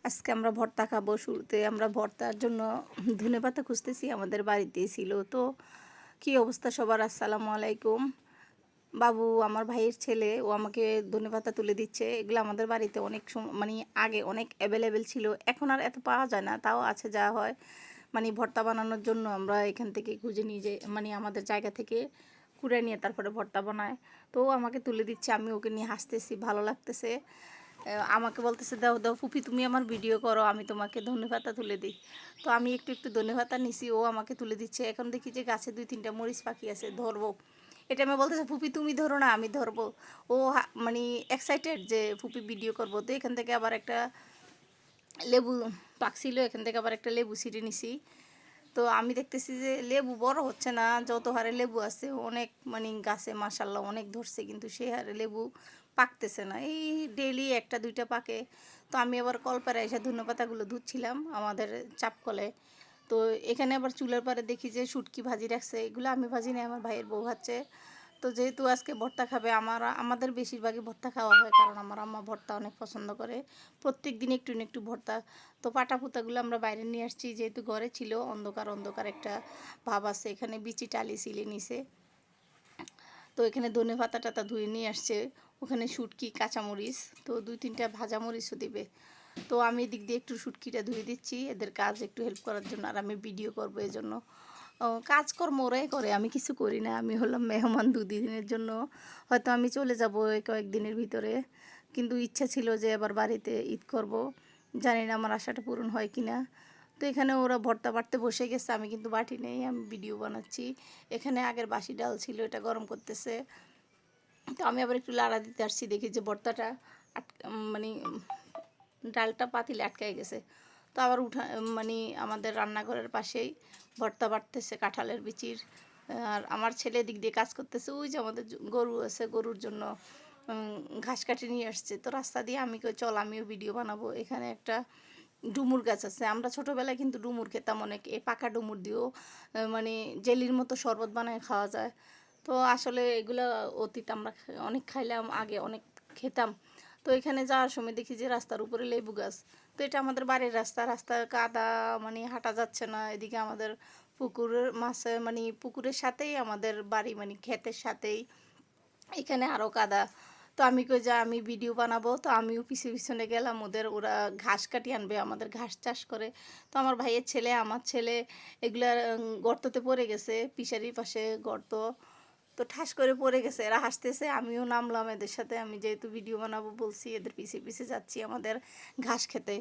আজকে আমরা ভর্তা খাবো। শুরুতে আমরা ভর্তার জন্য ধনেপাতা খুঁজতেছি, আমাদের বাড়িতেই ছিল। তো কি অবস্থা সবার? আসসালামু আলাইকুম। বাবু আমার ভাইয়ের ছেলে, ও আমাকে ধনেপাতা তুলে দিচ্ছে। এগুলো আমাদের বাড়িতে অনেক মানে আগে অনেক অ্যাভেলেবেল ছিল, এখন আর এত পাওয়া যায় না, তাও আছে যা হয়। মানে ভর্তা বানানোর জন্য আমরা এখান থেকে খুঁজে নিয়ে যাই, মানে আমাদের জায়গা থেকে কুড়ে নিয়ে তারপরে ভর্তা বানায়। তো ও আমাকে তুলে দিচ্ছে, আমি ওকে নিয়ে হাসতেছি, ভালো লাগতেছে। আমাকে বলতেছে, দাও দাও ফুপি, তুমি আমার ভিডিও করো, আমি তোমাকে ধনেপাতা তুলে দিই। তো আমি একটু একটু ধনেপাতা নিছি, ও আমাকে তুলে দিচ্ছে। এখন দেখি যে গাছে 2-3টা মরিচ পাখি আছে, ধরবো। এটা আমি বলতেছে, ফুপি তুমি ধরো না, আমি ধরবো। ও মানে এক্সাইটেড যে ফুপি ভিডিও করবো। তো এখান থেকে আবার একটা লেবু পাকছিল, এখান থেকে আবার একটা লেবু ছিঁড়ে নিছি। তো আমি দেখতেছি যে লেবু বড় হচ্ছে না, যত হারে লেবু আছে অনেক, মানে গাছে মাশাল্লাহ অনেক ধরছে, কিন্তু সেই হারে লেবু পাকতেছে না। এই ডেইলি 1-2টা পাকে। তো আমি আবার কলপারে এসে ধনেপাতাগুলো ধুচ্ছিলাম আমাদের চাপকলে। তো এখানে আবার চুলার পারে দেখি যে শুটকি ভাজি রাখছে, এগুলো আমি ভাজি না, আমার ভাইয়ের বউ ভাজছে। তো যেহেতু আজকে ভর্তা খাবে, আমাদের বেশিরভাগই ভর্তা খাওয়া হয়, কারণ আমার আম্মা ভর্তা অনেক পছন্দ করে। প্রত্যেক দিন একটু না একটু ভর্তা। তো পাটা পুতাগুলো আমরা বাইরে নিয়ে আসছি, যেহেতু ঘরে ছিল, অন্ধকার অন্ধকার একটা ভাব আছে। এখানে বিচি টালি সিলে নিছে। তো এখানে ধনে পাতা টাতা ধুয়ে নিয়ে আসছে। ওখানে শুটকি, কাঁচামরিচ, তো 2-3টা ভাজা মরিচও দিবে। তো আমি এদিক দিয়ে একটু শুটকিটা ধুয়ে দিচ্ছি, এদের কাজ একটু হেল্প করার জন্য, আর আমি ভিডিও করবো এই জন্য। কাজকর্ম ওরাই করে, আমি কিছু করি না। আমি হলাম মেহমান 2 দিনের জন্য, হয়তো আমি চলে যাব এই কয়েকদিনের ভিতরে। কিন্তু ইচ্ছা ছিল যে এবার বাড়িতে ঈদ করব, জানি না আমার আশাটা পূরণ হয় কি না। তো এখানে ওরা ভর্তা বাটতে বসে গেছে, আমি কিন্তু বাটি নেই, আমি ভিডিও বানাচ্ছি। এখানে আগের বাসি ডাল ছিল, এটা গরম করতেছে। তো আমি আবার একটু লাড়া দিতে আসছি, দেখি যে ভর্তাটা মানে ডালটা পাতিলে আটকায় গেছে। তো আবার মানে আমাদের রান্নাঘরের পাশেই ভর্তা বাটতেছে কাঁঠালের বিচির। আর আমার ছেলে দিক দিয়ে কাজ করতেছে, ওই যে আমাদের গরু আছে, গরুর জন্য ঘাস কাটি নিয়ে আসছে। তো রাস্তা দিয়ে আমি কই চল আমিও ভিডিও বানাবো। এখানে একটা ডুমুর গাছ আছে, আমরা ছোটোবেলায় কিন্তু ডুমুর খেতাম অনেক। এই পাকা ডুমুর দিয়েও মানে জেলির মতো শরবত বানায় খাওয়া যায়। তো আসলে এগুলো অতীত, আমরা অনেক খাইলাম, আগে অনেক খেতাম। তো এখানে যাওয়ার সময় দেখি যে রাস্তার উপরে লেবু গাছ। তো এটা আমাদের বাড়ির রাস্তা, রাস্তার কাদা, মানে হাঁটা যাচ্ছে না। এদিকে আমাদের পুকুরের মাছে, মানে পুকুরের সাথেই আমাদের বাড়ি, মানে ক্ষেতের সাথেই। এখানে আরও কাদা। তো আমি কই যে আমি ভিডিও বানাবো, তো আমিও পিছনে গেলাম ওদের। ওরা ঘাস কাটিয়ে আনবে, আমাদের ঘাস চাষ করে। তো আমার ভাইয়ের ছেলে, আমার ছেলে এগুলা গর্ততে পড়ে গেছে, পিশারির পাশে গর্ত। তো ঠাস করে পড়ে গেছে, এরা হাসতেছে, আমিও নামলাম এদের সাথে। আমি যেহেতু ভিডিও বানাবো বলছি, এদের পিছে পিছে যাচ্ছি আমাদের ঘাস খেতে।